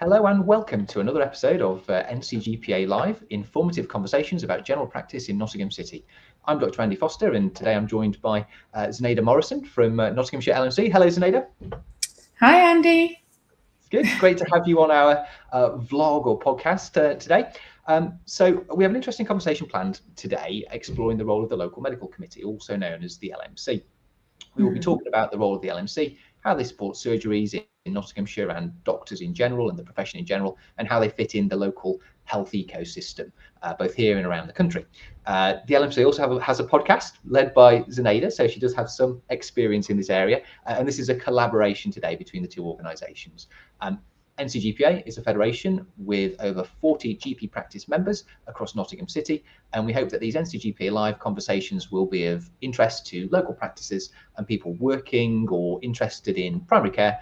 Hello and welcome to another episode of NCGPA Live, informative conversations about general practice in Nottingham City. I'm Dr. Andy Foster, and today I'm joined by Sinead Morrison from Nottinghamshire LMC. Hello, Sinead. Hi, Andy. Good, great to have you on our vlog or podcast today. So we have an interesting conversation planned today, exploring the role of the local medical committee, also known as the LMC. We will be talking about the role of the LMC, how they support surgeries in Nottinghamshire and doctors in general and the profession in general, and how they fit in the local health ecosystem, both here and around the country. The LMC also has a podcast led by Sinead, so she does have some experience in this area, and this is a collaboration today between the two organisations. NCGPA is a federation with over 40 GP practice members across Nottingham City, and we hope that these NCGPA live conversations will be of interest to local practices and people working or interested in primary care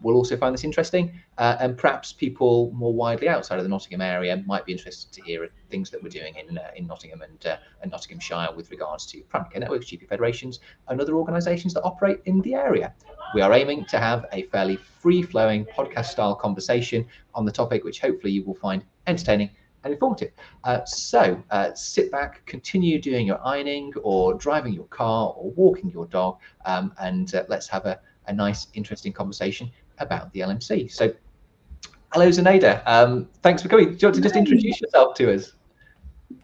will also find this interesting, and perhaps people more widely outside of the Nottingham area might be interested to hear things that we're doing in Nottingham and Nottinghamshire with regards to primary care networks, GP federations, and other organisations that operate in the area. We are aiming to have a fairly free-flowing podcast-style conversation on the topic, which hopefully you will find entertaining and informative. So sit back, continue doing your ironing or driving your car or walking your dog, and let's have a nice, interesting conversation about the LMC. So hello, Sinead. Thanks for coming. Do you want to just introduce yourself to us?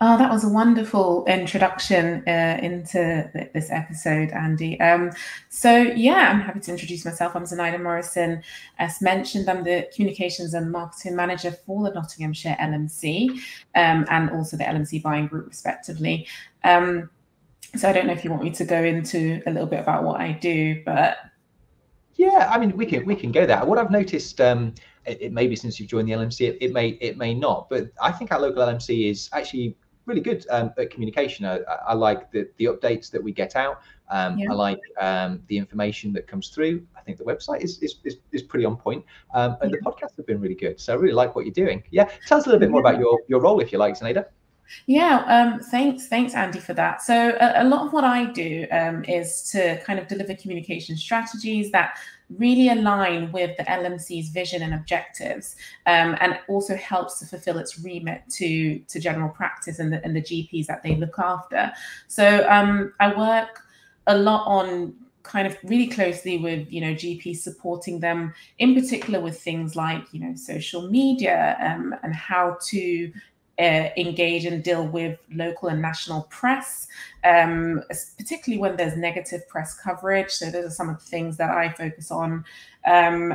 Oh, that was a wonderful introduction into this episode, Andy. So yeah, I'm happy to introduce myself. I'm Sinead Morrison. As mentioned, I'm the Communications and Marketing Manager for the Nottinghamshire LMC and also the LMC Buying Group, respectively. So I don't know if you want me to go into a little bit about what I do, but... Yeah, I mean, we can go there. What I've noticed, it may be since you've joined the LMC, it may not, but I think our local LMC is actually really good at communication. I like the updates that we get out. I like the information that comes through. I think the website is pretty on point, and the podcasts have been really good. So I really like what you're doing. Yeah, tell us a little bit more about your role, if you like, Sinead. Yeah, thanks, Andy, for that. So a lot of what I do is to kind of deliver communication strategies that really align with the LMC's vision and objectives, and also helps to fulfill its remit to general practice and the GPs that they look after. So I work a lot on kind of really closely with, GPs, supporting them in particular with things like, social media and how to engage and deal with local and national press, particularly when there's negative press coverage. So those are some of the things that I focus on.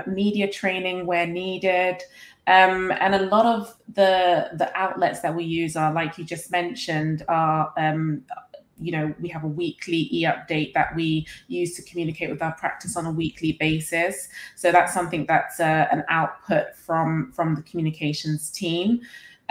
Media training where needed. And a lot of the outlets that we use are, like you just mentioned, are we have a weekly e-update that we use to communicate with our practice on a weekly basis. So that's something that's an output from the communications team.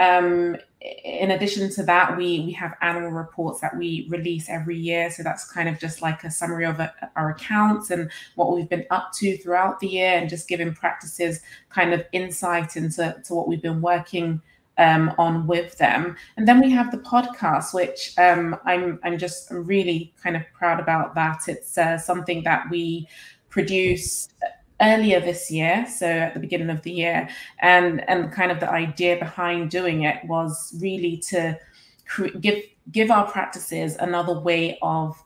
In addition to that, we have annual reports that we release every year. So that's kind of just like a summary of our accounts and what we've been up to throughout the year, and just giving practices kind of insight into what we've been working on with them. And then we have the podcast, which I'm really kind of proud about that. It's something that we produced earlier this year, so at the beginning of the year, and kind of the idea behind doing it was really to give our practices another way of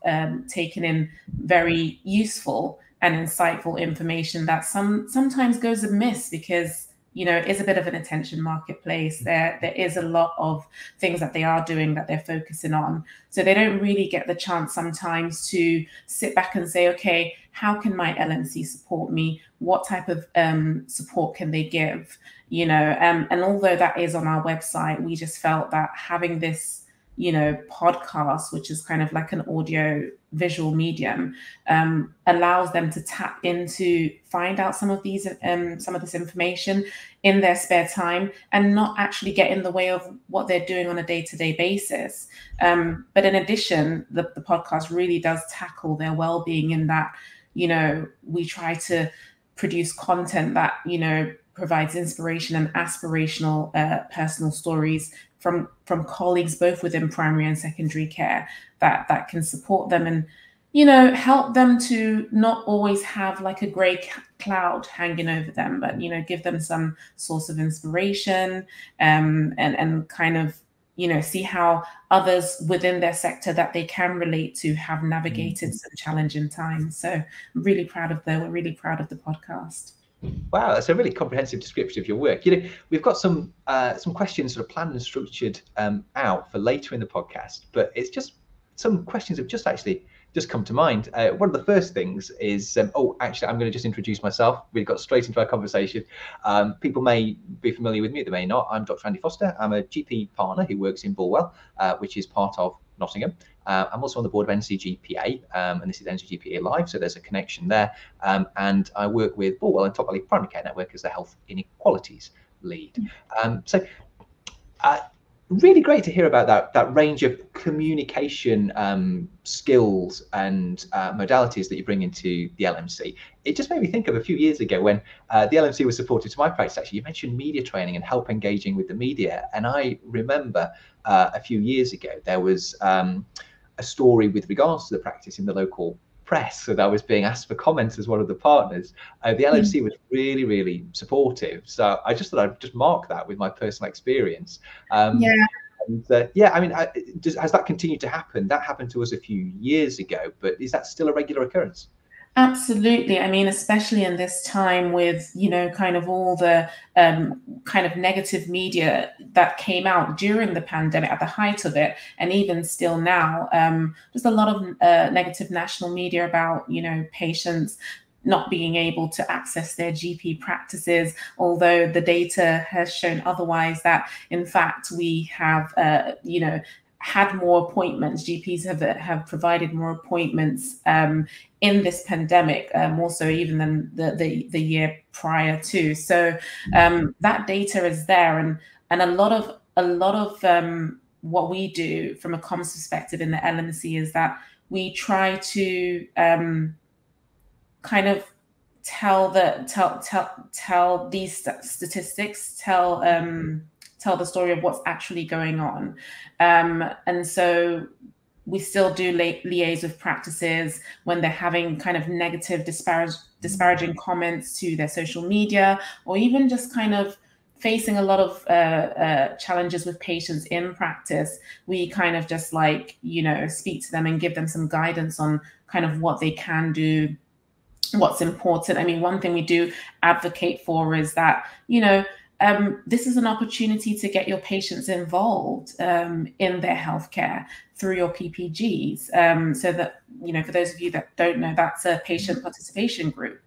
taking in very useful and insightful information that sometimes goes amiss because it is a bit of an attention marketplace. There is a lot of things that they are doing that they're focusing on. So they don't really get the chance sometimes to sit back and say, okay, how can my LMC support me? What type of support can they give? And although that is on our website, we just felt that having this, podcast, which is kind of like an audio visual medium, allows them to tap into, find out some of this information in their spare time and not actually get in the way of what they're doing on a day-to-day basis. But in addition, the podcast really does tackle their well-being in that, we try to produce content that, provides inspiration and aspirational personal stories from colleagues both within primary and secondary care that can support them and help them to not always have like a gray cloud hanging over them, but, give them some source of inspiration, and kind of, see how others within their sector that they can relate to have navigated some challenging times. So we're really proud of the podcast. Wow, that's a really comprehensive description of your work. We've got some questions sort of planned and structured out for later in the podcast, but it's just some questions have just come to mind. One of the first things is, actually, I'm going to just introduce myself. We got straight into our conversation. People may be familiar with me, they may not. I'm Dr. Andy Foster. I'm a GP partner who works in Bulwell, which is part of Nottingham. I'm also on the board of NCGPA, and this is NCGPA Live, so there's a connection there. And I work with Bulwell and Top Valley Primary Care Network as the Health Inequalities Lead. Really great to hear about that range of communication skills and modalities that you bring into the LMC. It just made me think of a few years ago when the LMC was supportive to my practice. Actually, you mentioned media training and help engaging with the media, and I remember a few years ago there was a story with regards to the practice in the local press, so that I was being asked for comments as one of the partners. The LMC was really, really supportive, so I just thought I'd just mark that with my personal experience. And, I mean, has that continued to happen? That happened to us a few years ago, but is that still a regular occurrence? Absolutely. I mean, especially in this time with, kind of all the kind of negative media that came out during the pandemic at the height of it, and even still now, just a lot of negative national media about, patients not being able to access their GP practices, although the data has shown otherwise, that in fact we have, had more appointments. GPs have provided more appointments in this pandemic, more so even than the year prior to. So that data is there, and a lot of what we do from a comms perspective in the LMC is that we try to kind of tell these statistics, tell the story of what's actually going on. And so we still do liaise with practices when they're having kind of negative, disparaging comments to their social media, or even just kind of facing a lot of challenges with patients in practice. We kind of just speak to them and give them some guidance on kind of what they can do, what's important. I mean, one thing we do advocate for is that, this is an opportunity to get your patients involved in their healthcare through your PPGs. So that, for those of you that don't know, that's a patient participation group.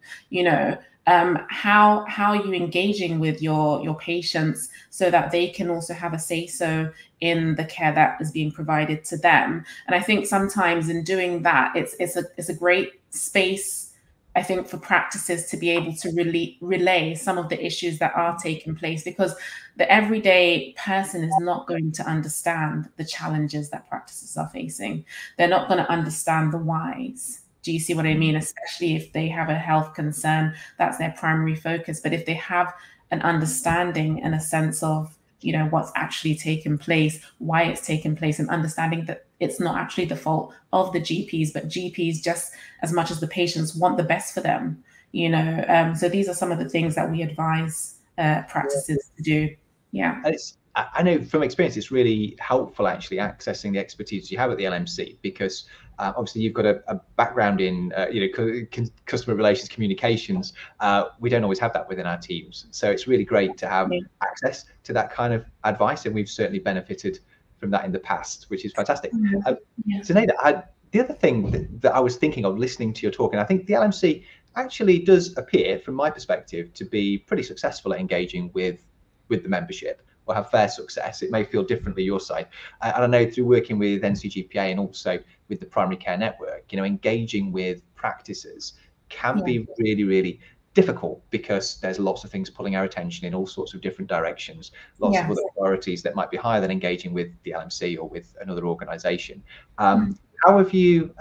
How are you engaging with your patients so that they can also have a say-so in the care that is being provided to them? And I think sometimes in doing that, it's a great space, I think, for practices to be able to relay some of the issues that are taking place, because the everyday person is not going to understand the challenges that practices are facing. They're not going to understand the whys. Do you see what I mean? Especially if they have a health concern, that's their primary focus. But if they have an understanding and a sense of, what's actually taking place, why it's taking place, and understanding that it's not actually the fault of the GPs, but GPs, just as much as the patients, want the best for them. So these are some of the things that we advise practices to do. Yeah. And I know from experience, it's really helpful actually accessing the expertise you have at the LMC, because obviously you've got a background in customer relations communications. We don't always have that within our teams, so it's really great to have access to that kind of advice, and we've certainly benefited from that in the past, which is fantastic. Sinead, the other thing that I was thinking of listening to your talk, and I think the LMC actually does appear, from my perspective, to be pretty successful at engaging with the membership, or have fair success. It may feel differently your side. And I know through working with NCGPA and also with the primary care network, engaging with practices can be really, really difficult, because there's lots of things pulling our attention in all sorts of different directions, lots of other priorities that might be higher than engaging with the LMC or with another organization. How have you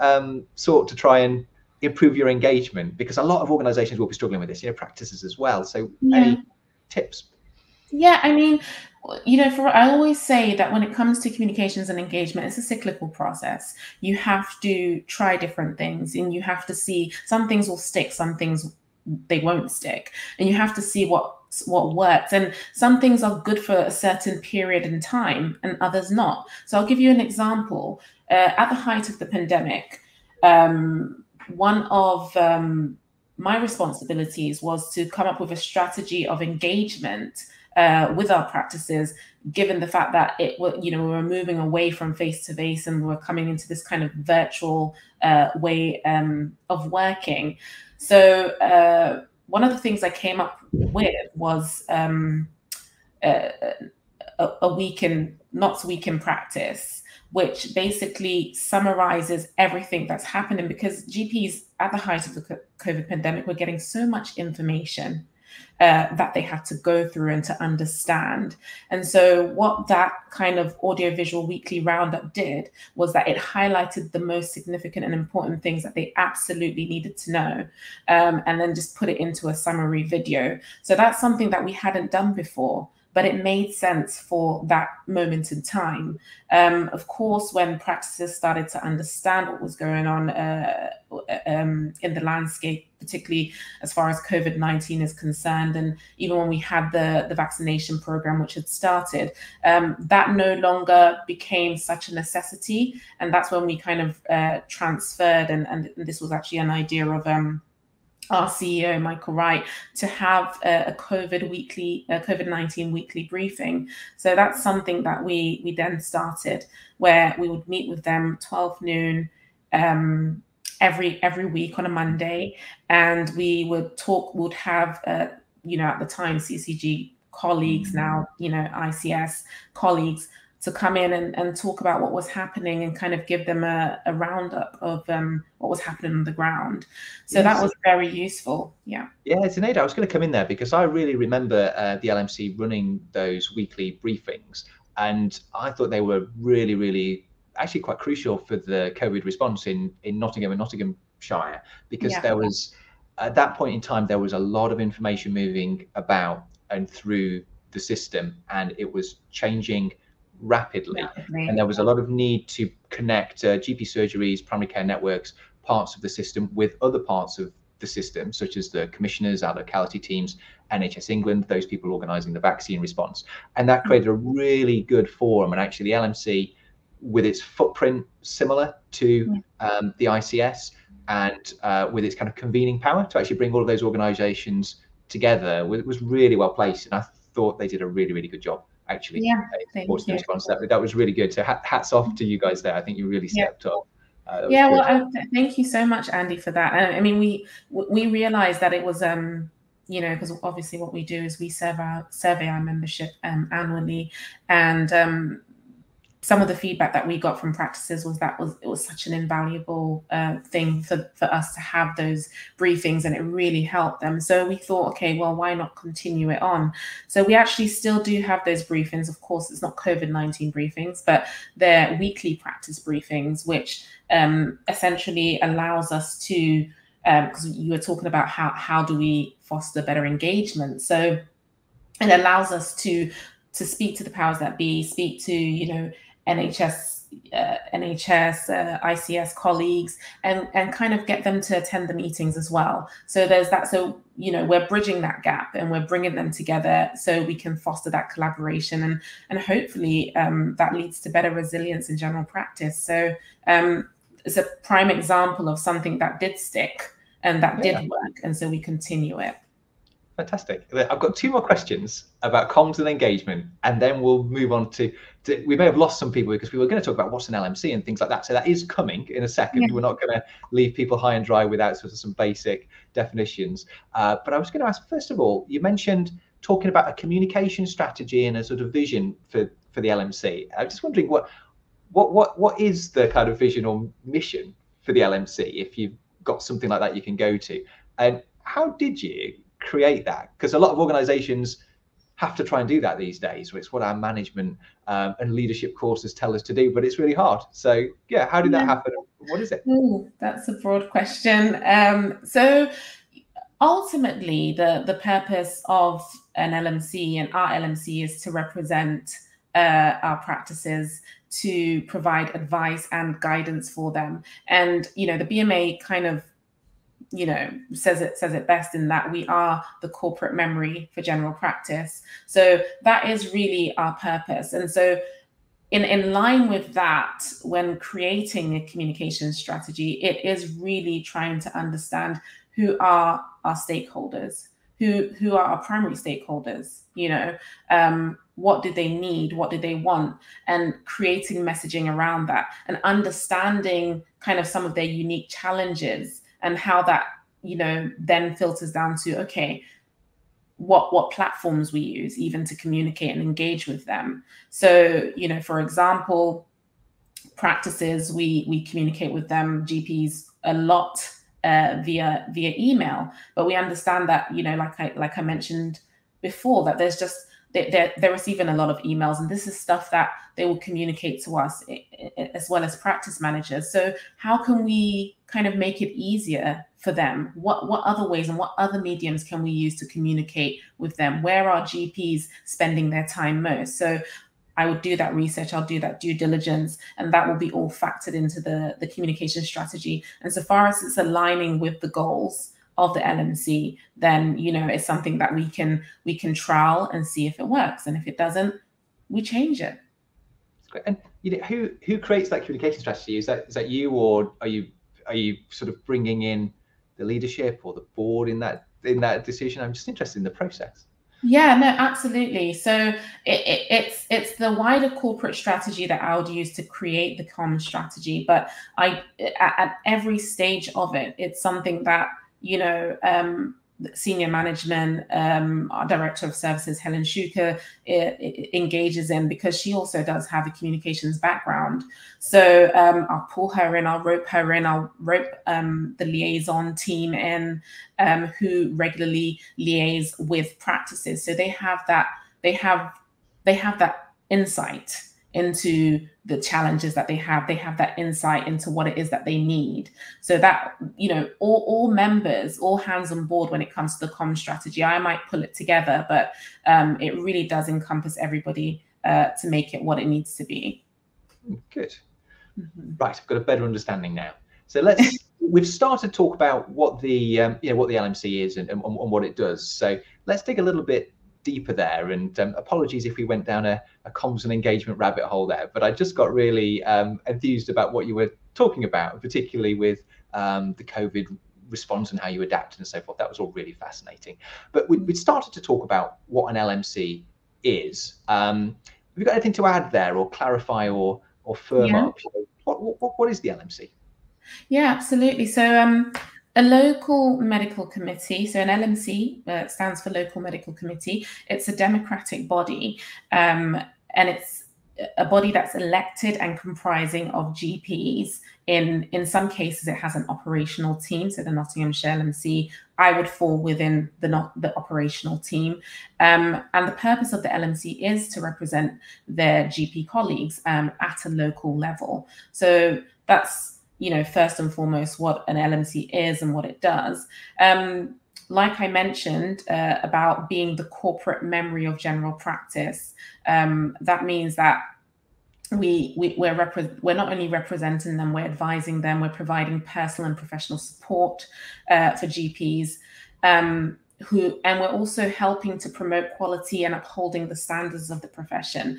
sought to try and improve your engagement? Because a lot of organizations will be struggling with this, practices as well. So any tips? Yeah, I mean, I always say that when it comes to communications and engagement, it's a cyclical process. You have to try different things, and you have to see some things will stick, some things they won't stick, and you have to see what works. And some things are good for a certain period in time, and others not. So I'll give you an example. At the height of the pandemic, one of my responsibilities was to come up with a strategy of engagement with our practices, given the fact that we were moving away from face to face and we were coming into this kind of virtual way of working. So one of the things I came up with was a week in, not week in practice, which basically summarizes everything that's happening, because GPs at the height of the COVID pandemic were getting so much information that they had to go through and to understand. And so what that kind of audiovisual weekly roundup did was that it highlighted the most significant and important things that they absolutely needed to know, and then just put it into a summary video. So that's something that we hadn't done before, but it made sense for that moment in time. Of course, when practices started to understand what was going on in the landscape, particularly as far as COVID-19 is concerned, and even when we had the vaccination program, which had started, that no longer became such a necessity. And that's when we kind of transferred, and this was actually an idea of our CEO, Michael Wright, to have a COVID-19 weekly briefing. So that's something that we then started, where we would meet with them 12 noon every week on a Monday, and we would talk. Would have at the time CCG colleagues, now ICS colleagues, to come in and talk about what was happening and kind of give them a roundup of what was happening on the ground. So that was very useful. Yeah. Yeah, Sinead, I was going to come in there because I really remember the LMC running those weekly briefings, and I thought they were really, really actually quite crucial for the COVID response in Nottingham and Nottinghamshire, because there was, at that point in time, there was a lot of information moving about and through the system, and it was changing rapidly. And there was a lot of need to connect GP surgeries, primary care networks, parts of the system with other parts of the system, such as the commissioners, our locality teams, NHS England, those people organising the vaccine response. And that created a really good forum. And actually the LMC, with its footprint similar to the ICS, and with its kind of convening power to actually bring all of those organisations together, was really well placed. And I thought they did a really, really good job, actually. What's the response? That was really good. So hats off to you guys there. I think you really stepped up. Well, thank you so much, Andy, for that. I mean, we realized that it was because obviously what we do is we survey our membership annually, and some of the feedback that we got from practices was that it was such an invaluable thing for us to have those briefings, and it really helped them. So we thought, okay, well, why not continue it on? So we actually still do have those briefings. Of course, it's not COVID-19 briefings, but they're weekly practice briefings, which essentially allows us to, because you were talking about how do we foster better engagement. So it allows us to speak to the powers that be, speak to, NHS, ICS colleagues, and kind of get them to attend the meetings as well. So there's that. So, we're bridging that gap and we're bringing them together so we can foster that collaboration, and hopefully that leads to better resilience in general practice. So it's a prime example of something that did stick and that did work. And so we continue it. Fantastic. I've got two more questions about comms and engagement, and then we'll move on to we may have lost some people because we were going to talk about what's an LMC and things like that. So that is coming in a second. We're not going to leave people high and dry without sort of some basic definitions. But I was going to ask, first of all, you mentioned talking about a communication strategy and a sort of vision for the LMC. I'm just wondering what is the kind of vision or mission for the LMC, if you've got something like that you can go to, and how did you create that? Because a lot of organizations have to try and do that these days. It's what our management and leadership courses tell us to do, but it's really hard. So yeah, how did that happen? What is it? Ooh, that's a broad question. So Ultimately, the purpose of an LMC and our LMC is to represent our practices, to provide advice and guidance for them. And the BMA kind of says it best in that we are the corporate memory for general practice. So that is really our purpose. And so in line with that, when creating a communication strategy, it is really trying to understand who are our stakeholders, who are our primary stakeholders, what do they need, what do they want, and creating messaging around that, and understanding kind of some of their unique challenges and how that then filters down to, okay, what platforms we use even to communicate and engage with them. So for example, practices, we communicate with them, GPs, a lot via email, but we understand that like I mentioned before, that there's just they're receiving a lot of emails, and this is stuff that they will communicate to us as well as practice managers. So how can we kind of make it easier for them? What other ways and what other mediums can we use to communicate with them? Where are GPs spending their time most? So I would do that research, I'll do that due diligence, and that will be all factored into the communication strategy. And so far as it's aligning with the goals of the LMC, then it's something that we can trial and see if it works, and if it doesn't, we change it. That's great. And who creates that communication strategy? Is that you, or are you sort of bringing in the leadership or the board in that decision? I'm just interested in the process. Yeah, no, absolutely. So it's the wider corporate strategy that I would use to create the common strategy, but at every stage of it, it's something that senior management, our director of services, Helen Shuker, engages in, because she also does have a communications background. So I'll pull her in, I'll rope her in, I'll rope the liaison team in, who regularly liaise with practices. So they have that insight into the challenges that they have that insight into what it is that they need, so that all members, all hands on board when it comes to the common strategy. I might pull it together, but it really does encompass everybody to make it what it needs to be. Good. Right, I've got a better understanding now. So we've started to talk about what the what the LMC is and what it does. So let's dig a little bit deeper there, and apologies if we went down a comms and engagement rabbit hole there, but I just got really enthused about what you were talking about, particularly with the COVID response and how you adapted and so forth. That was all really fascinating. But we started to talk about what an LMC is. Have you got anything to add there, or clarify, or firm up? What is the LMC? Yeah, absolutely. So a local medical committee, so an LMC stands for Local Medical Committee. It's a democratic body, and it's a body that's elected and comprising of GPs. In some cases, it has an operational team. So the Nottinghamshire LMC, I would fall within the operational team. And the purpose of the LMC is to represent their GP colleagues at a local level. So that's first and foremost what an LMC is and what it does. Like I mentioned about being the corporate memory of general practice, that means that we're not only representing them, we're advising them, we're providing personal and professional support for GPs, and we're also helping to promote quality and upholding the standards of the profession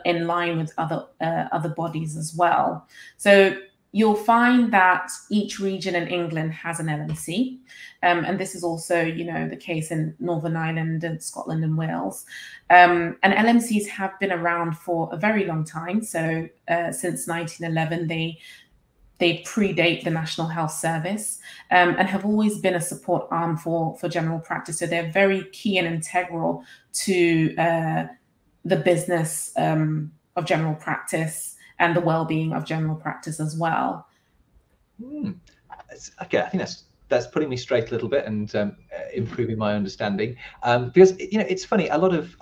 in line with other bodies as well. So you'll find that each region in England has an LMC, and this is also, the case in Northern Ireland and Scotland and Wales. And LMCs have been around for a very long time. So since 1911, they predate the National Health Service, and have always been a support arm for general practice. So they're very key and integral to the business of general practice and the well-being of general practice as well. Okay, I think that's putting me straight a little bit and improving my understanding. Because it's funny, a lot of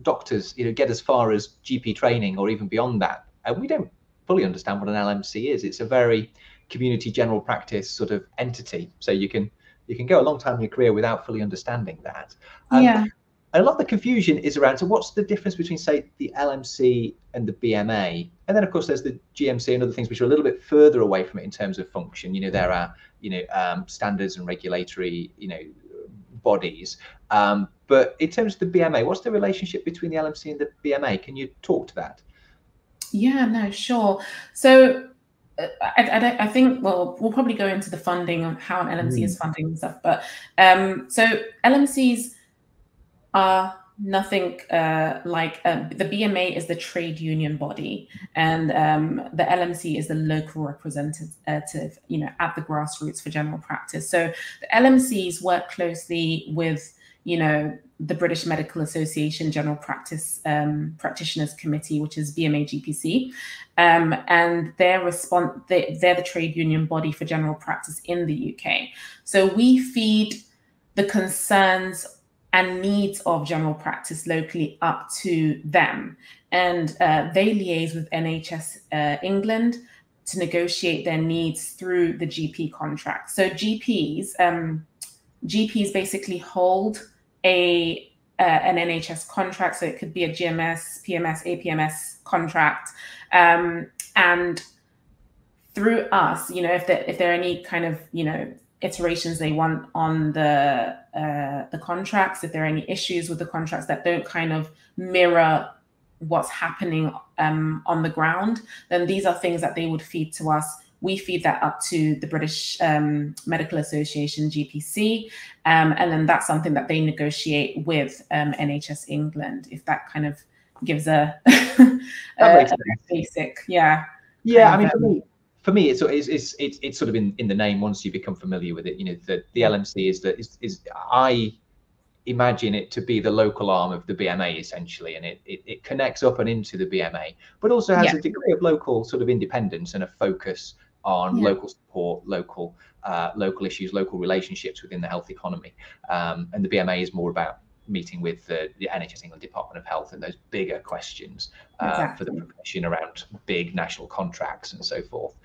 doctors get as far as GP training or even beyond that, and we don't fully understand what an LMC is. It's a very community general practice sort of entity. So you can you can go a long time in your career without fully understanding that. Yeah. A lot of the confusion is around, so what's the difference between, say, the LMC and the BMA? And then, of course, there's the GMC and other things which are a little bit further away from it in terms of function. You know, there are, standards and regulatory, bodies. But in terms of the BMA, what's the relationship between the LMC and the BMA? Can you talk to that? Yeah, no, sure. So I think, well, we'll probably go into the funding of how an LMC is funding and stuff. But so LMCs are nothing like the BMA is the trade union body, and the LMC is the local representative, at the grassroots for general practice. So the LMCs work closely with, the British Medical Association General Practice Practitioners Committee, which is BMA GPC, and they're the trade union body for general practice in the UK. So we feed the concerns and needs of general practice locally up to them, and they liaise with NHS England to negotiate their needs through the GP contract. So GPs basically hold an NHS contract, so it could be a GMS, PMS, APMS contract, and through us, if there are any kind of iterations they want on the contracts, if there are any issues with the contracts that don't kind of mirror what's happening on the ground, then these are things that they would feed to us. We feed that up to the British Medical Association, GPC, and then that's something that they negotiate with NHS England, if that kind of gives a basic, yeah. Yeah, I mean, for me, it's sort of in the name. Once you become familiar with it, the LMC is I imagine it to be the local arm of the BMA essentially, and it connects up and into the BMA, but also has a degree of local sort of independence and a focus on local support, local issues, local relationships within the health economy. And the BMA is more about meeting with the NHS England Department of Health and those bigger questions for the profession around big national contracts and so forth.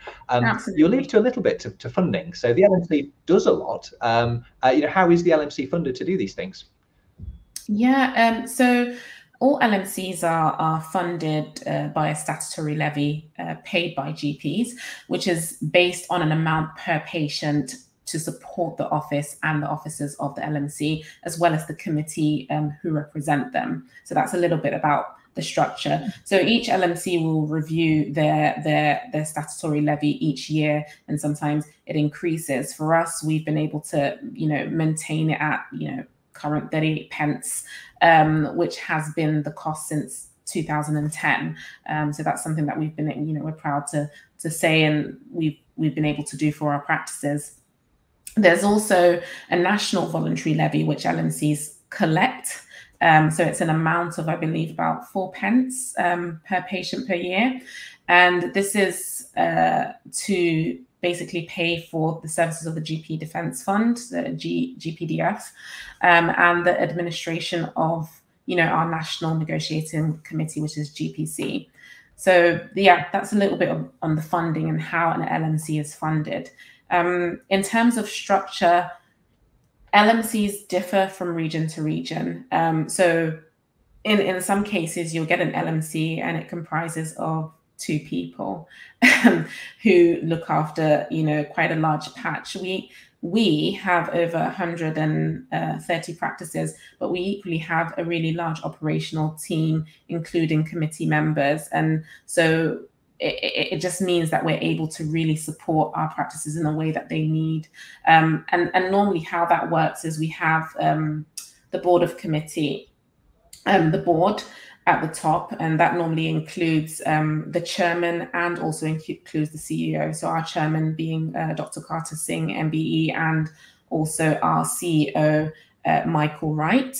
You alluded to a little bit to funding. So the LMC does a lot. How is the LMC funded to do these things? Yeah, so all LMCs are funded by a statutory levy paid by GPs, which is based on an amount per patient to support the office and the officers of the LMC, as well as the committee who represent them. So that's a little bit about the structure. So each LMC will review their statutory levy each year, and sometimes it increases. For us, we've been able to, maintain it at, current 38 pence, which has been the cost since 2010. So that's something that we've been, we're proud to say, and we've been able to do for our practices. There's also a national voluntary levy, which LMCs collect. So it's an amount of, I believe, about 4 pence per patient per year. And this is to basically pay for the services of the GP Defence Fund, the GPDF, and the administration of, our National Negotiating Committee, which is GPC. So yeah, that's a little bit on the funding and how an LMC is funded. In terms of structure, LMCs differ from region to region. So in some cases, you'll get an LMC and it comprises of 2 people who look after, quite a large patch. We have over 130 practices, but we equally have a really large operational team, including committee members. And so it just means that we're able to really support our practices in the way that they need. And normally how that works is we have the board of committee, the board at the top, and that normally includes the chairman and also includes the CEO. So our chairman being Dr. Carter Singh, MBE, and also our CEO, Michael Wright.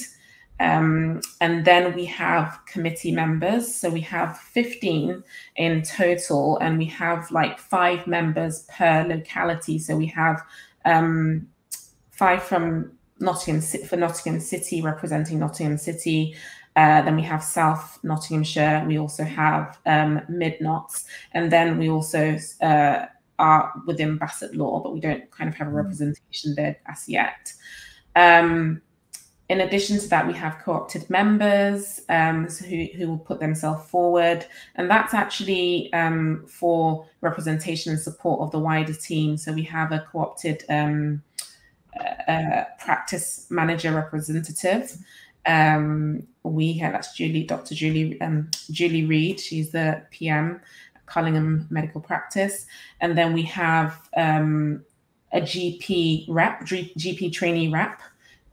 And then we have committee members. So we have 15 in total, and we have like 5 members per locality. So we have 5 from Nottingham City, representing Nottingham City. Then we have South Nottinghamshire. We also have Mid Notts, and then we also are within Bassett law, but we don't kind of have a representation there as yet. In addition to that, we have co-opted members who will put themselves forward. And that's actually for representation and support of the wider team. So we have a co-opted practice manager representative. That's Dr. Julie Reed. She's the PM at Cullingham Medical Practice. And then we have a GP trainee rep,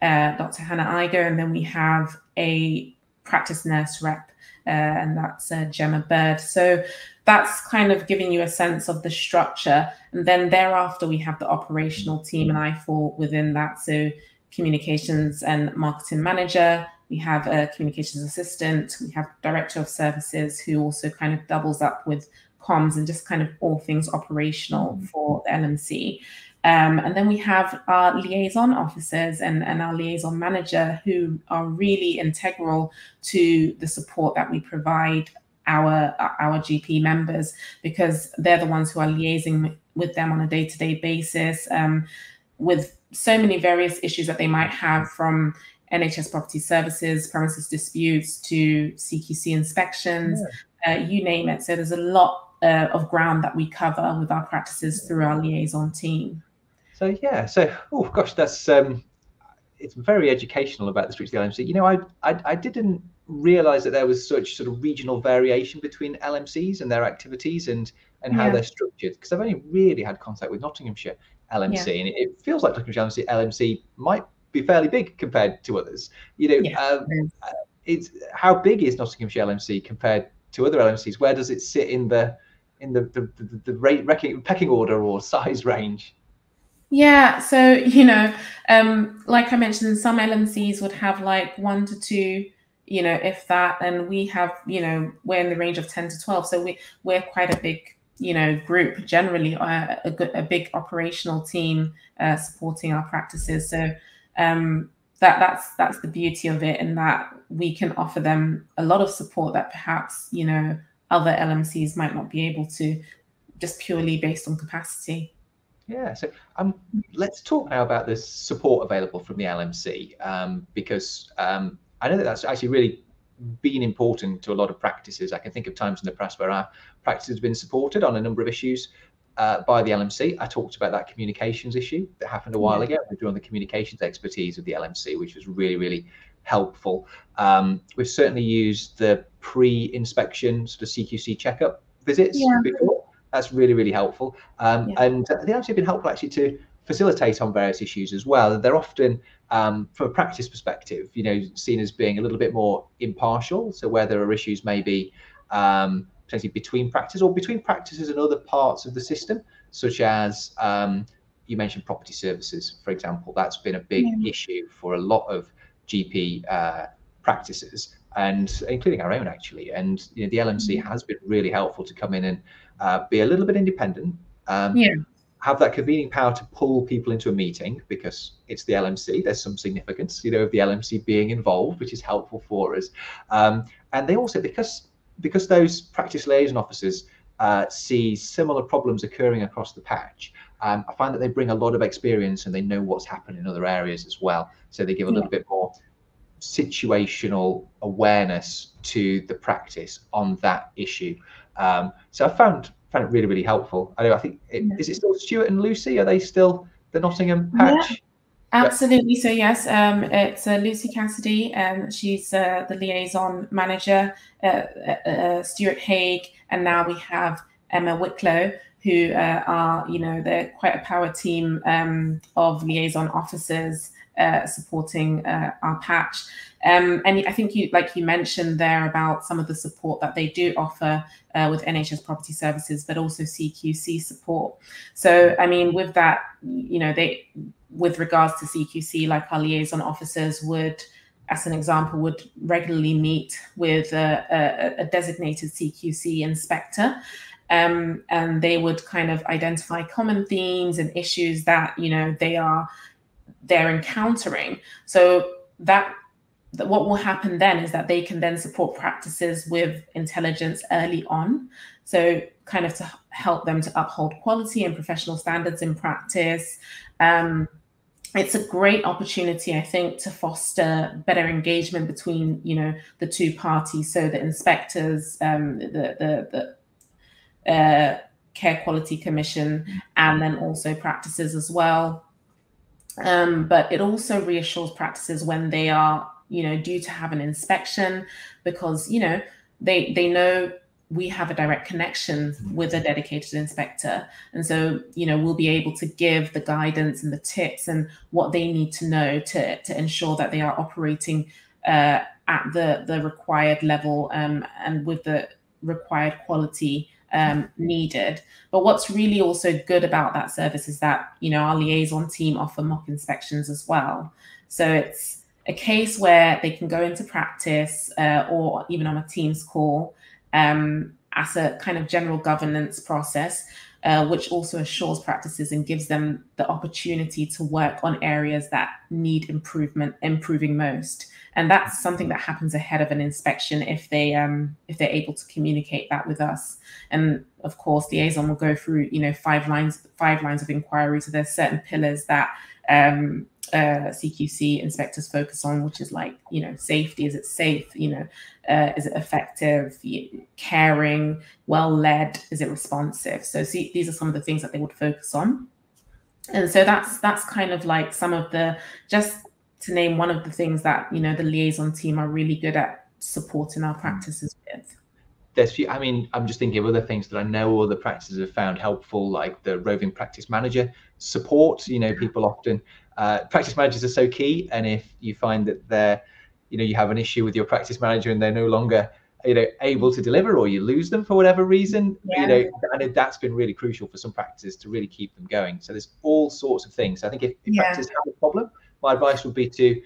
Dr. Hannah Iger, and then we have a practice nurse rep, and that's Gemma Bird. So that's kind of giving you a sense of the structure. And then thereafter, we have the operational team, and I fall within that. So communications and marketing manager, we have a communications assistant, we have director of services who also kind of doubles up with comms and just kind of all things operational for the LMC. And then we have our liaison officers and our liaison manager who are really integral to the support that we provide our GP members, because they're the ones who are liaising with them on a day-to-day basis with so many various issues that they might have, from NHS property services, premises disputes, to CQC inspections, you name it. So there's a lot of ground that we cover with our practices through our liaison team. So oh gosh, that's it's very educational about the structure of the LMC. You know, I didn't realise that there was such sort of regional variation between LMCs and their activities and how they're structured, because I've only really had contact with Nottinghamshire LMC, and it feels like Nottinghamshire LMC might be fairly big compared to others. You know, it's how big is Nottinghamshire LMC compared to other LMCs? Where does it sit in the pecking order or size range? Yeah, so, you know, like I mentioned, some LMCs would have like 1 to 2, you know, if that, and we have, you know, we're in the range of 10 to 12. So we're quite a big, you know, group, generally a big operational team supporting our practices. So that's the beauty of it, in that we can offer them a lot of support that perhaps, you know, other LMCs might not be able to, just purely based on capacity. Yeah, so let's talk now about the support available from the LMC, because I know that that's actually really been important to a lot of practices. I can think of times in the past where our practice has been supported on a number of issues by the LMC. I talked about that communications issue that happened a while ago. We drew on the communications expertise of the LMC, which was really, really helpful. We've certainly used the pre-inspection sort of CQC checkup visits before. That's really, really helpful. And they actually have been helpful actually to facilitate on various issues as well. They're often, from a practice perspective, you know, seen as being a little bit more impartial. So where there are issues maybe potentially between practice or between practices and other parts of the system, such as you mentioned property services, for example. That's been a big issue for a lot of GP practices, and including our own actually. And you know, the LMC has been really helpful to come in and be a little bit independent, have that convening power to pull people into a meeting, because it's the LMC. There's some significance, you know, of the LMC being involved, which is helpful for us. And they also, because those practice liaison officers see similar problems occurring across the patch, I find that they bring a lot of experience and they know what's happening in other areas as well. So they give a little bit more situational awareness to the practice on that issue. So I found it really, really helpful. I think is it still Stuart and Lucy? Are they still the Nottingham patch? Yeah, absolutely. So yes, it's Lucy Cassidy, and she's the liaison manager. Stuart Haig, and now we have Emma Wicklow, who are, you know, they're quite a power team of liaison officers supporting our patch. And I think you mentioned there about some of the support that they do offer with NHS property services, but also CQC support. So, I mean, with that, you know, with regards to CQC, like our liaison officers would, as an example, would regularly meet with a designated CQC inspector. And they would kind of identify common themes and issues that, you know, they're encountering. So that what will happen then is that they can then support practices with intelligence early on. So kind of to help them to uphold quality and professional standards in practice. It's a great opportunity, I think, to foster better engagement between, the two parties. So the inspectors, the Care Quality Commission, and then also practices as well. But it also reassures practices when they are, due to have an inspection, because, they know we have a direct connection with a dedicated inspector. And so, we'll be able to give the guidance and the tips and what they need to know to ensure that they are operating at the required level and with the required quality needed. But what's really also good about that service is that, our liaison team offer mock inspections as well. So it's a case where they can go into practice or even on a Teams call as a kind of general governance process, which also assures practices and gives them the opportunity to work on areas that need improving most. And that's something that happens ahead of an inspection if they're able to communicate that with us. And of course, liaison will go through 5 lines of inquiry. So there's certain pillars that CQC inspectors focus on, which is like, safety. Is it safe? Is it effective? Caring? Well led? Is it responsive? So these are some of the things that they would focus on. And so that's kind of like some of the, just to name one of the things that, the liaison team are really good at supporting our practices with. I'm just thinking of other things that I know other practices have found helpful, like the roving practice manager support. People often, practice managers are so key. And if you find that you have an issue with your practice manager and they're no longer, able to deliver, or you lose them for whatever reason, and that's been really crucial for some practices to really keep them going. So there's all sorts of things. I think if practices have a problem, my advice would be to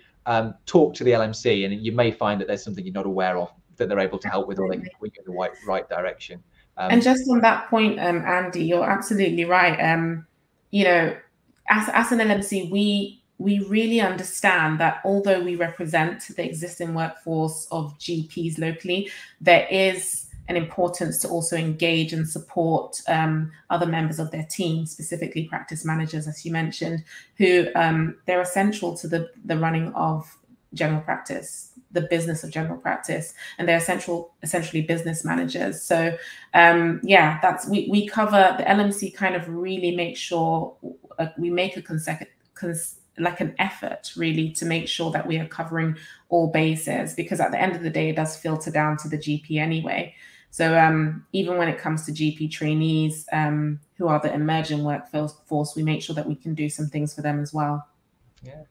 talk to the LMC, and you may find that there's something you're not aware of that they're able to help with, or they can point you in the right direction. And just on that point, Andy, you're absolutely right. As an LMC, we really understand that although we represent the existing workforce of GPs locally, there is an importance to also engage and support other members of their team, specifically practice managers, as you mentioned, who they're essential to the running of general practice, the business of general practice, and they're essentially business managers. So we cover, the LMC kind of really make sure we make an effort really to make sure that we are covering all bases, because at the end of the day, it does filter down to the GP anyway. So even when it comes to GP trainees, who are the emerging workforce, we make sure that we can do some things for them as well. Yeah.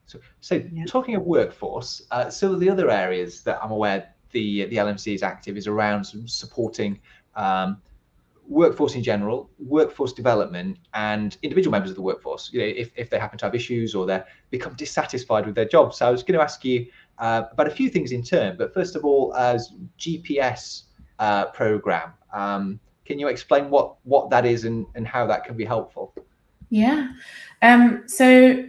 So talking of workforce, some of the other areas that I'm aware the LMC is active is around supporting workforce in general, workforce development, and individual members of the workforce. If they happen to have issues or they become dissatisfied with their job. So I was going to ask you about a few things in turn, but first of all, as GPS program, can you explain what that is and how that can be helpful? Yeah. So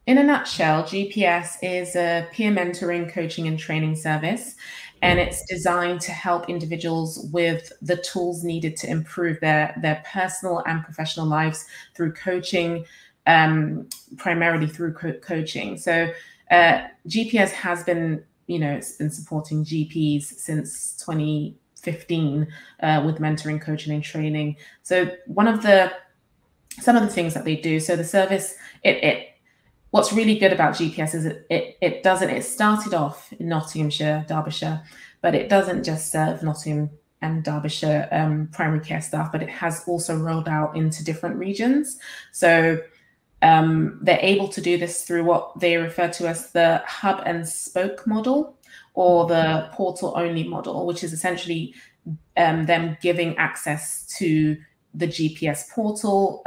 in a nutshell, GPS is a peer mentoring, coaching, and training service, and it's designed to help individuals with the tools needed to improve their personal and professional lives through coaching, primarily through coaching. So GPS has been, it's been supporting GPs since 2015 with mentoring, coaching, and training. So some of the things that they do. So the service, what's really good about GPS is it started off in Nottinghamshire, Derbyshire, but it doesn't just serve Nottingham and Derbyshire primary care staff, but it has also rolled out into different regions. So they're able to do this through what they refer to as the hub and spoke model, or the portal only model, which is essentially them giving access to the GPS portal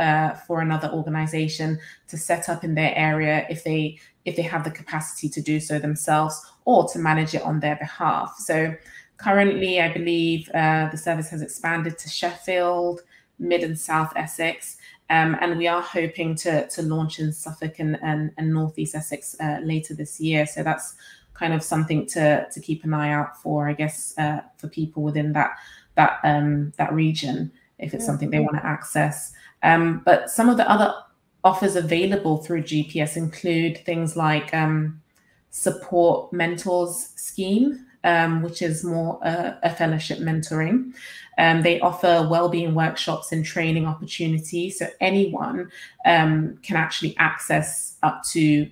for another organization to set up in their area if they have the capacity to do so themselves, or to manage it on their behalf. So currently, I believe the service has expanded to Sheffield, Mid and South Essex, and we are hoping to launch in Suffolk and North East Essex later this year. So that's kind of something to keep an eye out for, I guess, for people within that region, if it's something they want to access. But some of the other offers available through GPS include things like Support Mentors Scheme, which is more a fellowship mentoring. They offer wellbeing workshops and training opportunities, so anyone can actually access up to,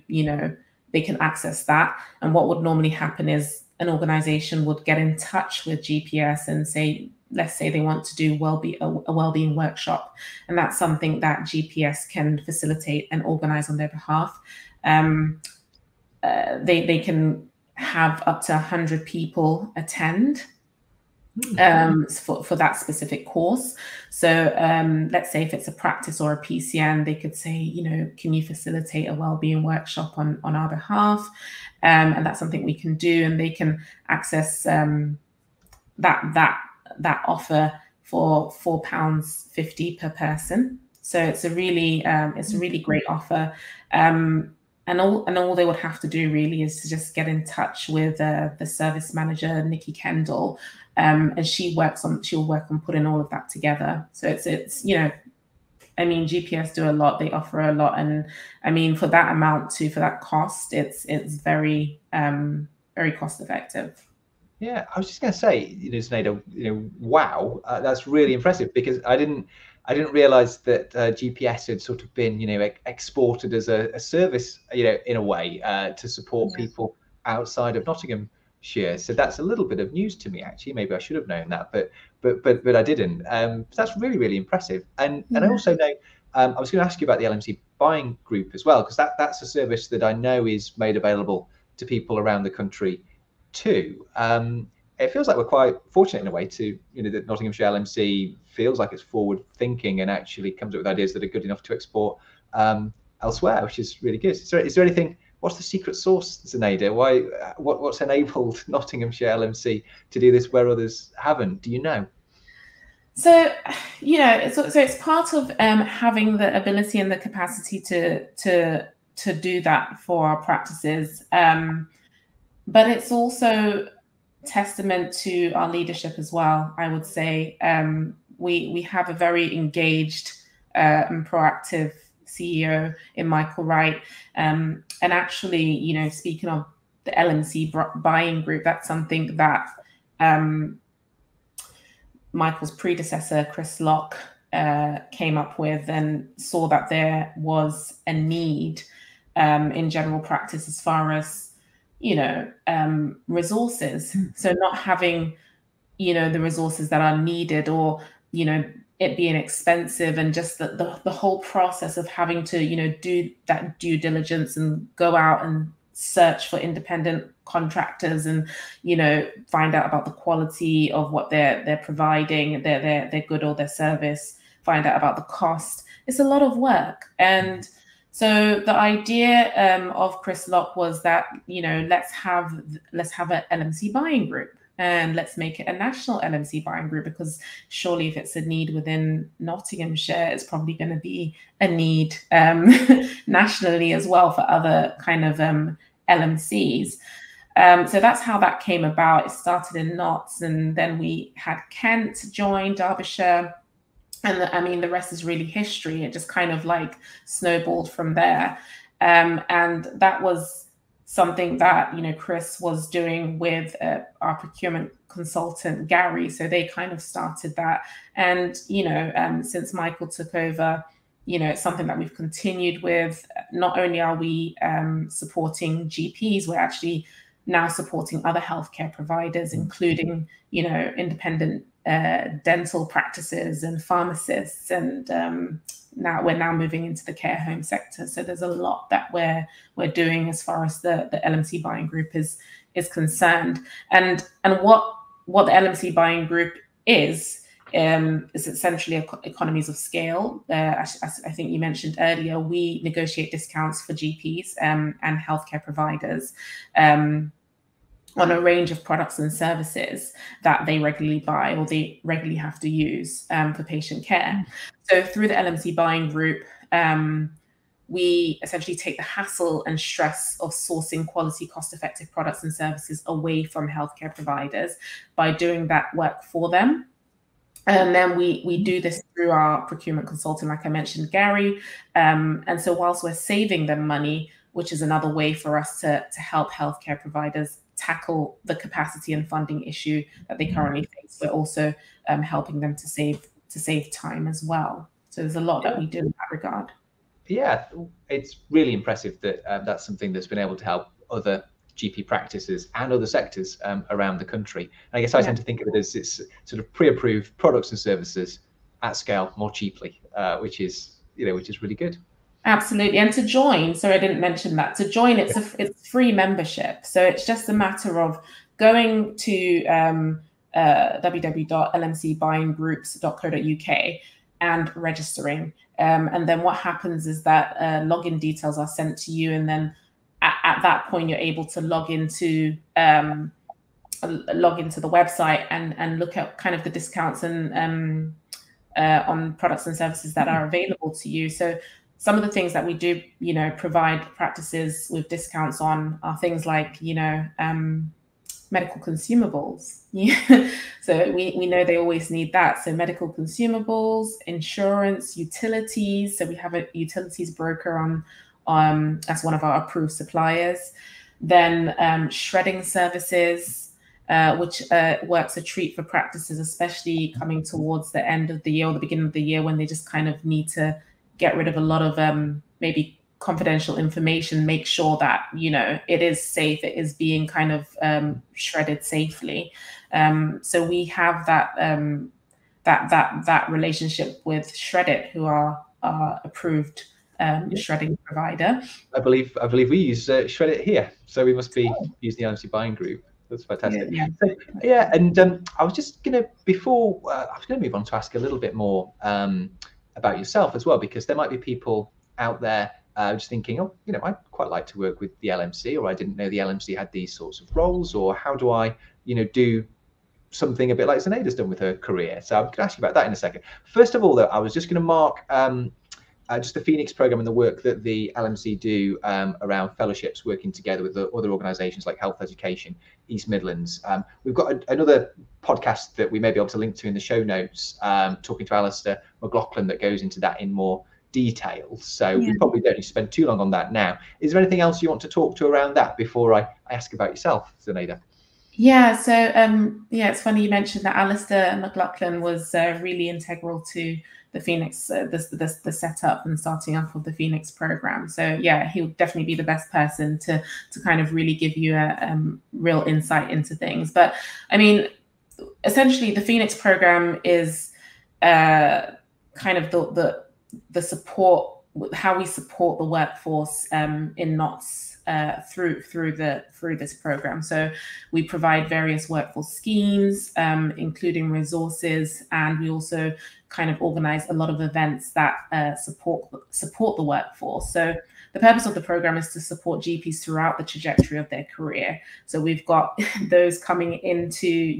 they can access that. And what would normally happen is an organization would get in touch with GPS and say, let's say they want to do a wellbeing workshop, and that's something that GPS can facilitate and organize on their behalf. They can have up to 100 people attend for that specific course. So let's say if it's a practice or a PCN, they could say, can you facilitate a wellbeing workshop on our behalf? And that's something we can do, and they can access that offer for £4.50 per person. So it's a really great offer. And all they would have to do really is to just get in touch with the service manager, Nikki Kendall, and she'll work on putting all of that together. So it's GPS do a lot, they offer a lot, and I mean for that amount for that cost, it's very very cost effective. Yeah, I was just going to say, Sinead, wow, that's really impressive, because I didn't realize that GPS had sort of been, exported as a service, in a way, to support people outside of Nottinghamshire. So that's a little bit of news to me, actually. Maybe I should have known that, but I didn't. That's really, really impressive. And I also know, I was going to ask you about the LMC Buying Group as well, because that's a service that I know is made available to people around the country too. It feels like we're quite fortunate in a way to, that Nottinghamshire LMC feels like it's forward thinking and actually comes up with ideas that are good enough to export elsewhere, which is really good. Is there anything, what's the secret sauce, Sinead? What's enabled Nottinghamshire LMC to do this where others haven't? Do you know? So, it's part of having the ability and the capacity to do that for our practices. But it's also testament to our leadership as well, I would say. We have a very engaged and proactive CEO in Michael Wright. And actually, speaking of the LMC Buying Group, that's something that Michael's predecessor, Chris Locke, came up with, and saw that there was a need in general practice as far as resources. So not having, the resources that are needed, or, it being expensive, and just the whole process of having to, do that due diligence and go out and search for independent contractors and, find out about the quality of what they're providing, their good or their service, find out about the cost. It's a lot of work. And so the idea of Chris Locke was that, let's have an LMC Buying Group, and let's make it a national LMC Buying Group, because surely if it's a need within Nottinghamshire, it's probably going to be a need nationally as well for other kind of LMCs. So that's how that came about. It started in Notts, and then we had Kent join, Derbyshire. And I mean, the rest is really history. It just kind of like snowballed from there. And that was something that, Chris was doing with our procurement consultant, Gary. So they kind of started that. And, since Michael took over, it's something that we've continued with. Not only are we supporting GPs, we're actually now supporting other healthcare providers, including, independent dental practices and pharmacists, and now we're moving into the care home sector. So there's a lot that we're doing as far as the LMC Buying Group is concerned. And what the LMC Buying Group is essentially economies of scale. As I think you mentioned earlier, we negotiate discounts for GPs and healthcare providers on a range of products and services that they regularly buy or they regularly have to use for patient care. So through the LMC Buying Group, we essentially take the hassle and stress of sourcing quality, cost-effective products and services away from healthcare providers by doing that work for them. And then we do this through our procurement consultant, like I mentioned, Gary. And so whilst we're saving them money, which is another way for us to help healthcare providers tackle the capacity and funding issue that they currently face, we're also helping them to save time as well. So there's a lot that we do in that regard. Yeah, it's really impressive that that's something that's been able to help other GP practices and other sectors around the country. And I guess I tend to think of it as it's sort of pre-approved products and services at scale more cheaply, which is really good. Absolutely. And to join, so I didn't mention that, to join, it's free membership. So it's just a matter of going to www.lmcbuyinggroups.co.uk and registering. And then what happens is that login details are sent to you, and then at that point you're able to log into the website and look at kind of the discounts and on products and services that are available to you. So some of the things that we do, provide practices with discounts on are things like, medical consumables. So we know they always need that. So medical consumables, insurance, utilities. So we have a utilities broker on as one of our approved suppliers. Then shredding services, which works a treat for practices, especially coming towards the end of the year or the beginning of the year when they just kind of need to get rid of a lot of maybe confidential information, make sure that, it is safe, it is being kind of shredded safely. So we have that relationship with Shreddit, who are our approved shredding provider. I believe we use Shreddit here, so we must be using the LMC Buying Group. That's fantastic. Yeah. And I was just gonna move on to ask a little bit more about yourself as well, because there might be people out there just thinking, I'd quite like to work with the LMC, or I didn't know the LMC had these sorts of roles, or how do I, do something a bit like Sinead has done with her career? So I'm going to ask you about that in a second. First of all, though, I was just going to mark just the Phoenix program and the work that the LMC do around fellowships, working together with the other organisations like Health Education East Midlands. We've got another podcast that we may be able to link to in the show notes, talking to Alistair McLaughlin, that goes into that in more detail. So we probably don't need to spend too long on that now. Is there anything else you want to talk to around that before I ask about yourself, Sinead? Yeah, so it's funny you mentioned that Alistair McLaughlin was really integral to the Phoenix, the setup and starting up of the Phoenix program. So yeah, he'll definitely be the best person to kind of really give you a real insight into things. But I mean, essentially, the Phoenix program is kind of the support, how we support the workforce in knots through this program. So we provide various workforce schemes, including resources, and we also kind of organize a lot of events that support the workforce. So the purpose of the program is to support GPs throughout the trajectory of their career. So we've got those coming into,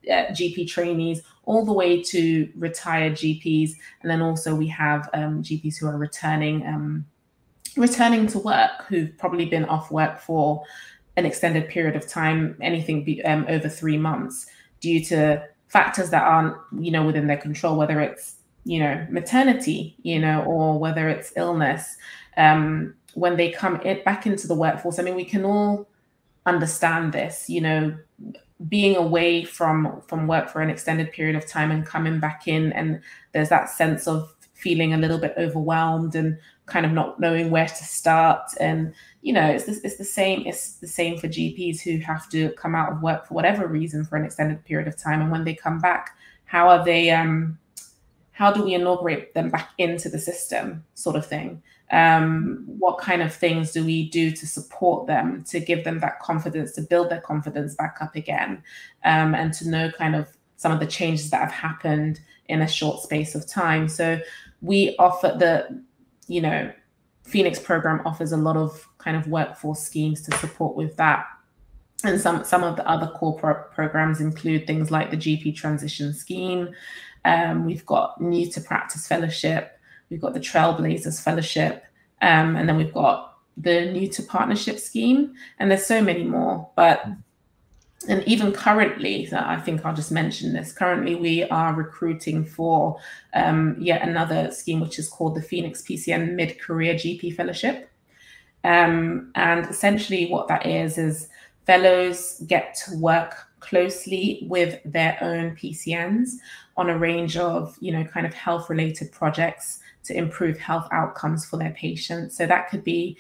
GP trainees all the way to retired GPs. And then also we have GPs who are returning to work, who've probably been off work for an extended period of time, anything over 3 months, due to factors that aren't, within their control, whether it's, maternity, or whether it's illness. When they come back into the workforce, I mean, we can all understand this, being away from work for an extended period of time and coming back in, and there's that sense of feeling a little bit overwhelmed and kind of not knowing where to start. And it's the same for GPs who have to come out of work for whatever reason for an extended period of time, and when they come back, how do we inaugurate them back into the system, sort of thing? What kind of things do we do to support them, to give them that confidence, to build their confidence back up again, and to know kind of some of the changes that have happened in a short space of time? So we offer the, Phoenix program offers a lot of kind of workforce schemes to support with that. And some of the other core programs include things like the GP transition scheme. We've got New to Practice Fellowship. We've got the Trailblazers Fellowship. And then we've got the new to partnership scheme, and there's so many more. And even currently, so I think I'll just mention this, currently we are recruiting for yet another scheme, which is called the Phoenix PCN Mid-Career GP Fellowship. And essentially what that is fellows get to work closely with their own PCNs on a range of, kind of health-related projects to improve health outcomes for their patients. So that could be,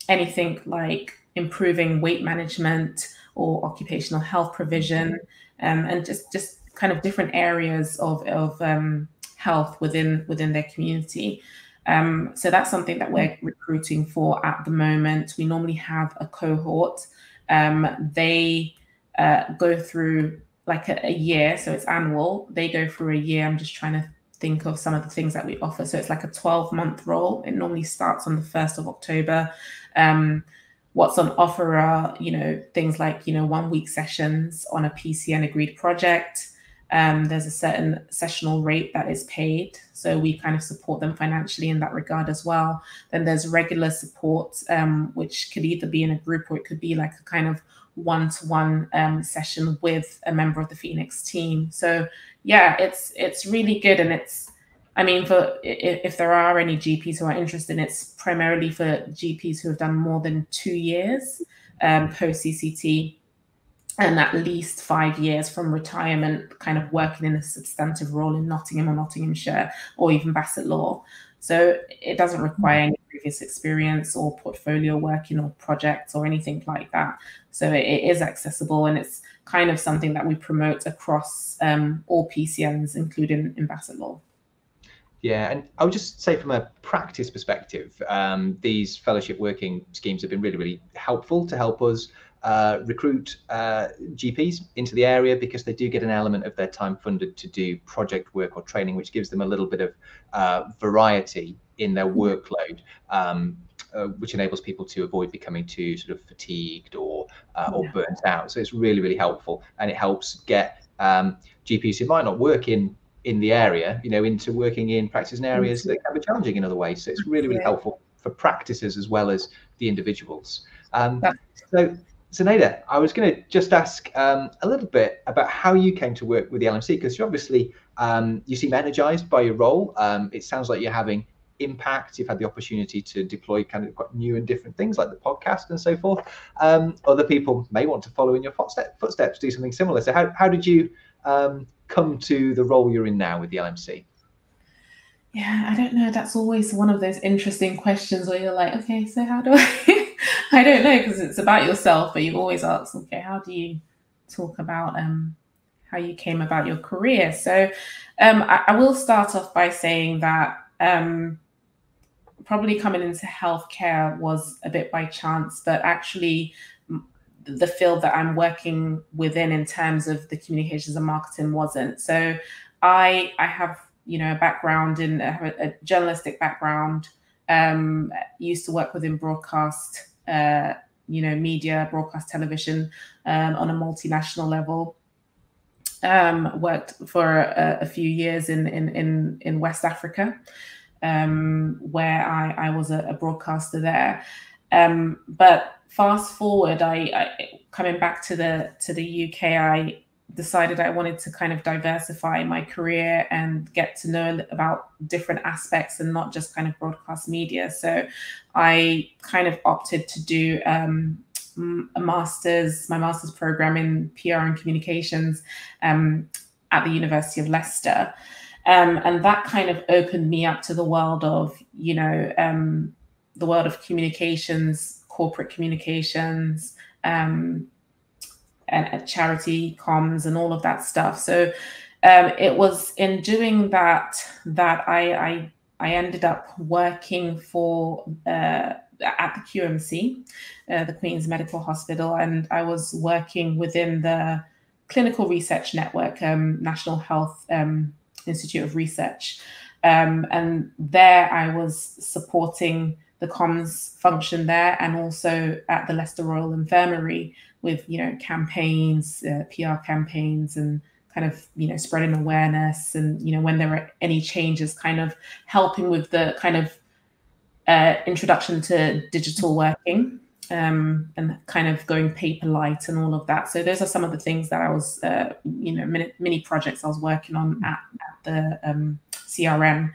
anything like improving weight management or occupational health provision, and just kind of different areas of health within their community. So that's something that we're recruiting for at the moment. We normally have a cohort. They go through like a year, so it's annual. They go through a year. I'm just trying to think of some of the things that we offer. So it's like a 12-month role. It normally starts on the 1st of October. What's on offer are, things like, 1-week sessions on a PCN agreed project. There's a certain sessional rate that is paid. So we kind of support them financially in that regard as well. Then there's regular support, which could either be in a group or it could be like a kind of one-to-one session with a member of the Phoenix team. So yeah, it's really good. And if there are any GPs who are interested, it's primarily for GPs who have done more than 2 years post CCT, and at least 5 years from retirement, kind of working in a substantive role in Nottingham or Nottinghamshire or even Bassetlaw. So it doesn't require any previous experience or portfolio working or projects or anything like that. So it is accessible, and it's kind of something that we promote across all PCNs, including in Bassetlaw. Yeah, and I would just say from a practice perspective, these fellowship working schemes have been really, really helpful to help us recruit GPs into the area, because they do get an element of their time funded to do project work or training, which gives them a little bit of variety in their workload, which enables people to avoid becoming too sort of fatigued or burnt out. So it's really, really helpful, and it helps get GPs who might not work in the area, into working in practice in areas that can be challenging in other ways. So it's really, really helpful for practices as well as the individuals. So Sinead, I was going to just ask a little bit about how you came to work with the LMC, because you obviously, you seem energized by your role. It sounds like you're having impact. You've had the opportunity to deploy kind of quite new and different things like the podcast and so forth. Other people may want to follow in your footsteps, do something similar. So how did you come to the role you're in now with the LMC? Yeah, I don't know. That's always one of those interesting questions where you're like, okay, so how do I? I don't know, because it's about yourself, but you always ask, okay, how do you talk about how you came about your career? So I will start off by saying that probably coming into healthcare was a bit by chance, but actually the field that I'm working within in terms of the communications and marketing wasn't. So I have, a background in a journalistic background, used to work within broadcast, media, broadcast television on a multinational level. Worked for a few years in West Africa, where I was a broadcaster there. But fast forward, I coming back to the UK, I decided I wanted to kind of diversify my career and get to know about different aspects and not just kind of broadcast media. So I kind of opted to do my master's program in PR and communications at the University of Leicester. And that kind of opened me up to the world of, the world of communications, corporate communications, and charity comms and all of that stuff. So it was in doing that I ended up working for at the QMC, the Queen's Medical Hospital, and I was working within the Clinical Research Network, National Health Institute of Research. And there I was supporting the comms function there, and also at the Leicester Royal Infirmary with, campaigns, PR campaigns, and kind of, spreading awareness. And, when there were any changes, kind of helping with the kind of introduction to digital working, and kind of going paper light and all of that. So those are some of the things that I was, mini projects I was working on at the CRM.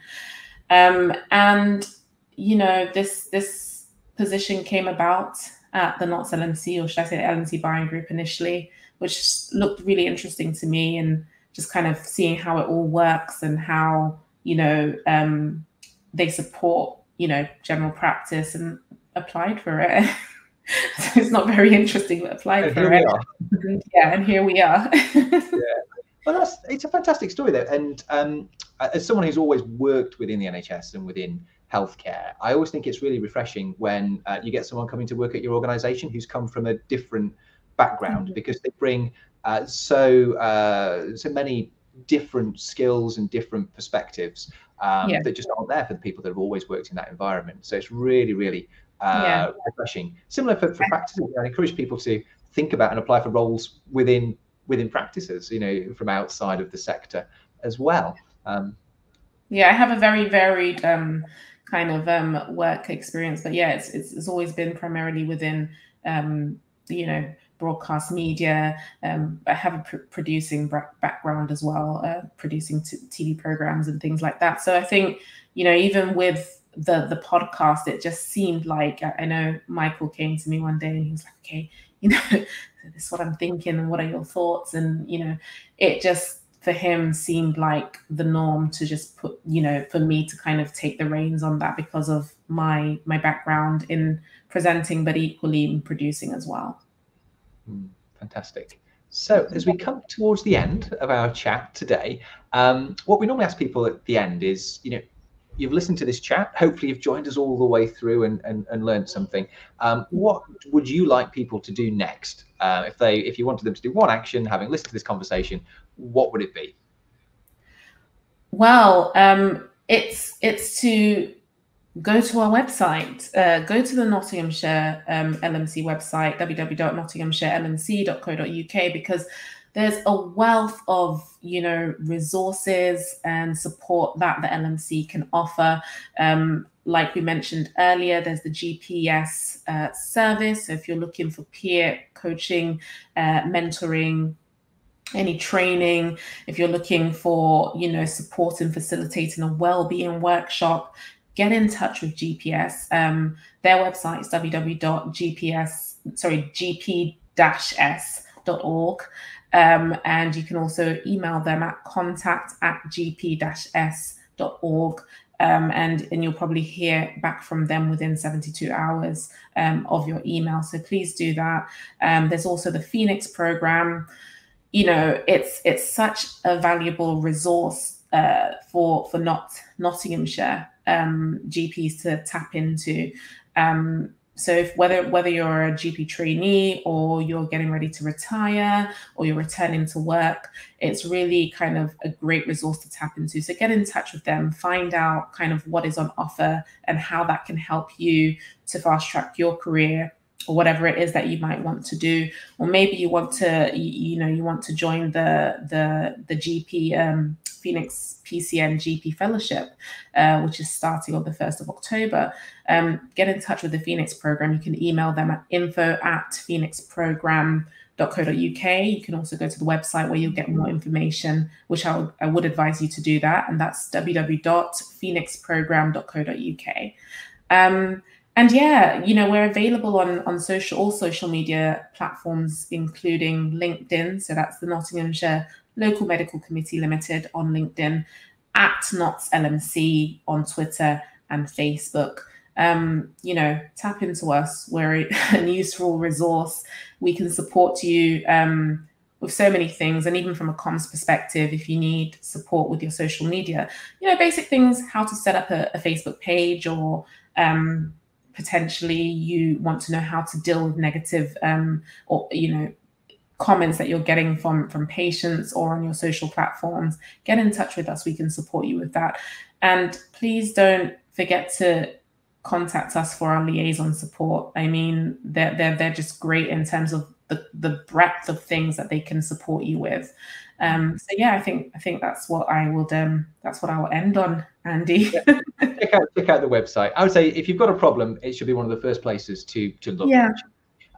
And, this position came about at the NOTS LMC, or should I say the LMC Buying Group initially, which looked really interesting to me, and just kind of seeing how it all works and how, they support, general practice, and applied for it. So it's not very interesting, but applied for it. And here we are. Well, it's a fantastic story though. And as someone who's always worked within the NHS and within healthcare, I always think it's really refreshing when you get someone coming to work at your organisation who's come from a different background, because they bring so many different skills and different perspectives that just aren't there for the people that have always worked in that environment. So it's really, really refreshing. Similar for practices. I encourage people to think about and apply for roles within practices, from outside of the sector as well. I have a very varied kind of work experience, but it's always been primarily within broadcast media. I have a producing background as well, producing TV programs and things like that. So I think, even with the podcast, it just seemed like, I know Michael came to me one day and he was like, okay, this is what I'm thinking, and what are your thoughts? And, it just, for him, seemed like the norm to just put, for me to kind of take the reins on that, because of my background in presenting, but equally in producing as well. Fantastic. So as we come towards the end of our chat today, what we normally ask people at the end is, you've listened to this chat, hopefully you've joined us all the way through and learned something. What would you like people to do next? If you wanted them to do one action, having listened to this conversation, what would it be? Well, it's to go to our website, go to the Nottinghamshire LMC website, www.nottinghamshirelmc.co.uk, because there's a wealth of, resources and support that the LMC can offer. Like we mentioned earlier, there's the GPS service. So if you're looking for peer coaching, mentoring, any training, if you're looking for, support and facilitating a well-being workshop, get in touch with GPS. Their website is gp-s.org. And you can also email them at contact@gp-s.org. And you'll probably hear back from them within 72 hours of your email. So please do that. There's also the Phoenix program. It's such a valuable resource for Nottinghamshire GPs to tap into. So if whether you're a GP trainee, or you're getting ready to retire, or you're returning to work, it's really kind of a great resource to tap into. So get in touch with them, find out kind of what is on offer and how that can help you to fast track your career, or whatever it is that you might want to do. Or maybe you want to, you want to join the GP Phoenix PCN GP Fellowship, which is starting on the 1st of October. Get in touch with the Phoenix program. You can email them at info@phoenixprogram.co.uk. You can also go to the website where you'll get more information, which I would advise you to do that. And that's www.phoenixprogram.co.uk. And we're available on all social media platforms, including LinkedIn. So that's the Nottinghamshire Local Medical Committee Limited on LinkedIn, at NOTS LMC on Twitter and Facebook. Tap into us. We're a useful resource. We can support you with so many things. And even from a comms perspective, if you need support with your social media, basic things, how to set up a Facebook page, or potentially you want to know how to deal with negative comments that you're getting from patients or on your social platforms, get in touch with us. We can support you with that. And please don't forget to contact us for our liaison support. I mean, they're just great in terms of the breadth of things that they can support you with. So yeah, I think that's what I will end on, Andy. Yeah. Check out the website. I would say if you've got a problem, it should be one of the first places to look. Yeah.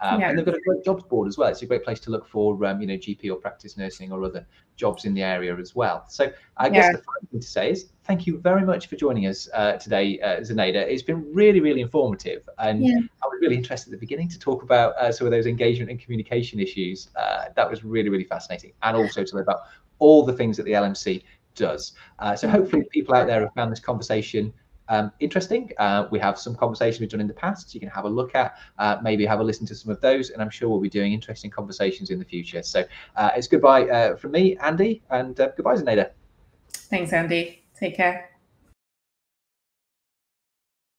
And they've got a great jobs board as well. It's a great place to look for, GP or practice nursing or other jobs in the area as well. So I guess the final thing to say is thank you very much for joining us today, Sinead. It's been really, really informative. And I was really interested at the beginning to talk about some of those engagement and communication issues. That was really, really fascinating. And also to learn about all the things that the LMC does. So hopefully people out there have found this conversation interesting. We have some conversations we've done in the past, so you can have a look at, maybe have a listen to some of those, and I'm sure we'll be doing interesting conversations in the future. So it's goodbye from me, Andy, and goodbye, Sinead. Thanks, Andy. Take care.